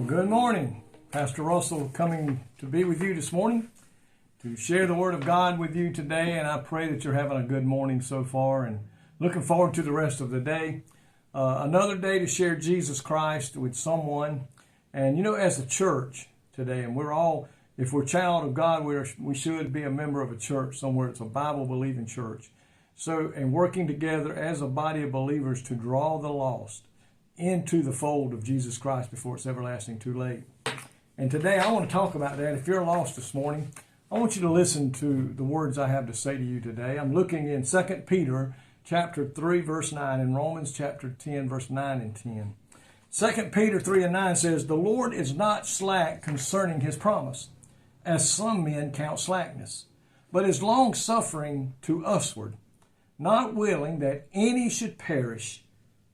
Well, good morning. Pastor Russell coming to be with you this morning to share the Word of God with you today, and I pray that you're having a good morning so far and looking forward to the rest of the day. Another day to share Jesus Christ with someone. And you know, as a church today, and we're all, if we're a child of God, we should be a member of a church somewhere. It's a Bible-believing church. So, and working together as a body of believers to draw the lost into the fold of Jesus Christ before it's everlasting too late. And today I want to talk about that. If you're lost this morning, I want you to listen to the words I have to say to you today. I'm looking in 2 Peter chapter 3, verse 9, and Romans chapter 10, verse 9 and 10. 2 Peter 3 and 9 says, "The Lord is not slack concerning his promise, as some men count slackness, but is long-suffering to usward, not willing that any should perish,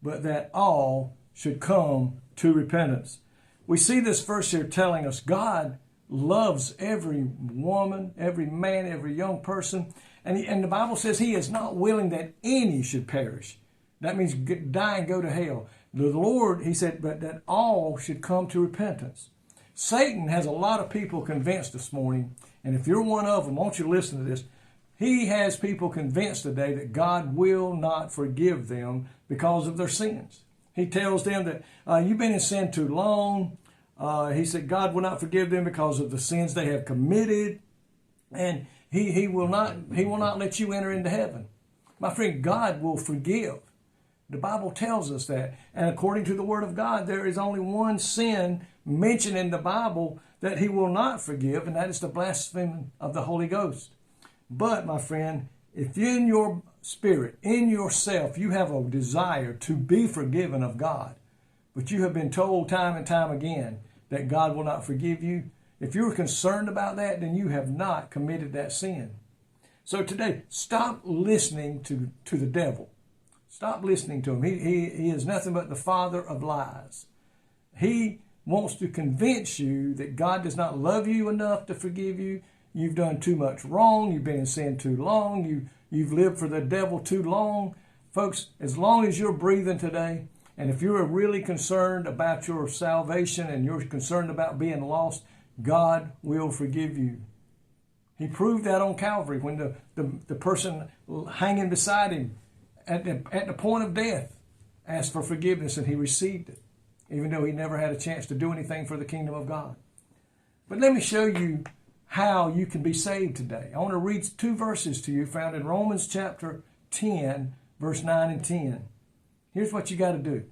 but that all should come to repentance." We see this verse here telling us God loves every woman, every man, every young person. And the Bible says he is not willing that any should perish. That means die and go to hell. The Lord, he said, but that all should come to repentance. Satan has a lot of people convinced this morning, and if you're one of them, I want you to listen to this. He has people convinced today that God will not forgive them because of their sins. He tells them that you've been in sin too long. He said God will not forgive them because of the sins they have committed, and he will not let you enter into heaven. My friend, God will forgive. The Bible tells us that, and according to the Word of God, there is only one sin mentioned in the Bible that He will not forgive, and that is the blasphemy of the Holy Ghost. But, my friend, if in your spirit, in yourself, you have a desire to be forgiven of God, but you have been told time and time again that God will not forgive you, if you're concerned about that, then you have not committed that sin. So today, stop listening to the devil. Stop listening to him. He is nothing but the father of lies. He wants to convince you that God does not love you enough to forgive you. You've done too much wrong. You've been in sin too long. You've lived for the devil too long. Folks, as long as you're breathing today, and if you're really concerned about your salvation and you're concerned about being lost, God will forgive you. He proved that on Calvary when the person hanging beside him at the point of death asked for forgiveness, and he received it, even though he never had a chance to do anything for the kingdom of God. But let me show you how you can be saved today. I want to read two verses to you found in Romans chapter 10, verse 9 and 10. Here's what you got to do.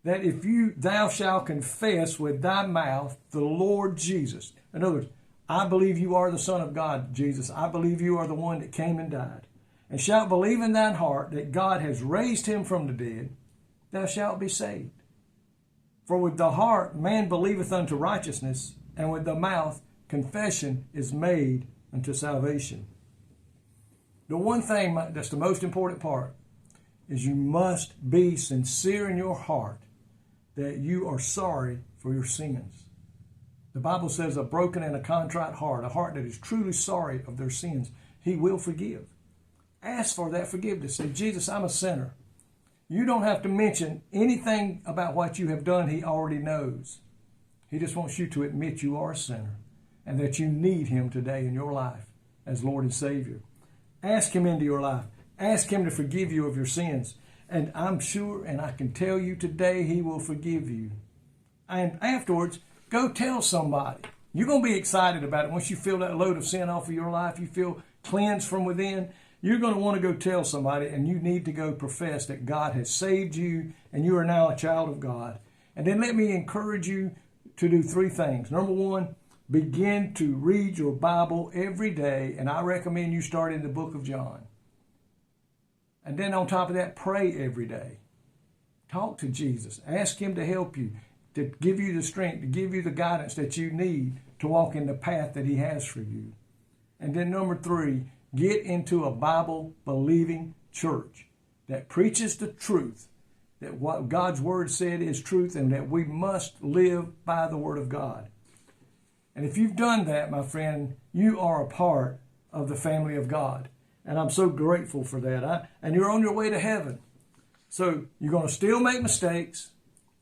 That if thou shalt confess with thy mouth the Lord Jesus. In other words, I believe you are the Son of God, Jesus. I believe you are the one that came and died. And shalt believe in thine heart that God has raised him from the dead, thou shalt be saved. For with the heart man believeth unto righteousness, and with the mouth confession is made unto salvation. The one thing that's the most important part is you must be sincere in your heart that you are sorry for your sins. The Bible says a broken and a contrite heart, a heart that is truly sorry of their sins, he will forgive. Ask for that forgiveness. Say, Jesus, I'm a sinner. You don't have to mention anything about what you have done. He already knows. He just wants you to admit you are a sinner and that you need him today in your life as Lord and Savior. Ask him into your life. Ask him to forgive you of your sins. And I'm sure, and I can tell you today, he will forgive you. And afterwards, go tell somebody. You're going to be excited about it. Once you feel that load of sin off of your life, you feel cleansed from within, you're going to want to go tell somebody, and you need to go profess that God has saved you and you are now a child of God. And then let me encourage you to do three things. Number one, begin to read your Bible every day, and I recommend you start in the book of John. And then on top of that, pray every day. Talk to Jesus. Ask him to help you, to give you the strength, to give you the guidance that you need to walk in the path that he has for you. And then number three, get into a Bible-believing church that preaches the truth, that what God's Word said is truth, and that we must live by the Word of God. And if you've done that, my friend, you are a part of the family of God. And I'm so grateful for that. And you're on your way to heaven. So you're going to still make mistakes.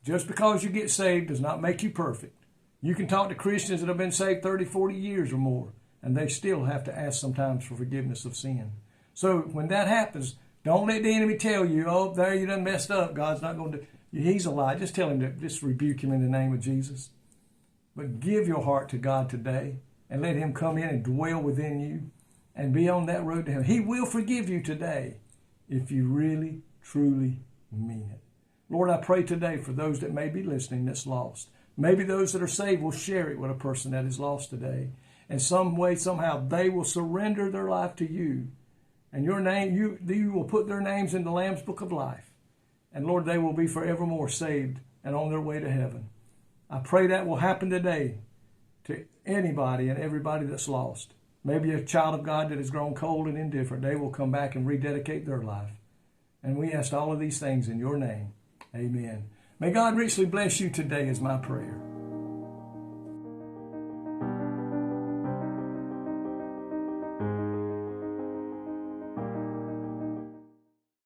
Just because you get saved does not make you perfect. You can talk to Christians that have been saved 30, 40 years or more, and they still have to ask sometimes for forgiveness of sin. So when that happens, don't let the enemy tell you, oh, there you done messed up. God's not going to. He's a lie. Just tell him to just rebuke him in the name of Jesus. But give your heart to God today and let him come in and dwell within you and be on that road to heaven. He will forgive you today if you really, truly mean it. Lord, I pray today for those that may be listening that's lost. Maybe those that are saved will share it with a person that is lost today. In some way, somehow, they will surrender their life to you. And your name, you will put their names in the Lamb's Book of Life. And Lord, they will be forevermore saved and on their way to heaven. I pray that will happen today to anybody and everybody that's lost. Maybe a child of God that has grown cold and indifferent, they will come back and rededicate their life. And we ask all of these things in your name. Amen. May God richly bless you today is my prayer.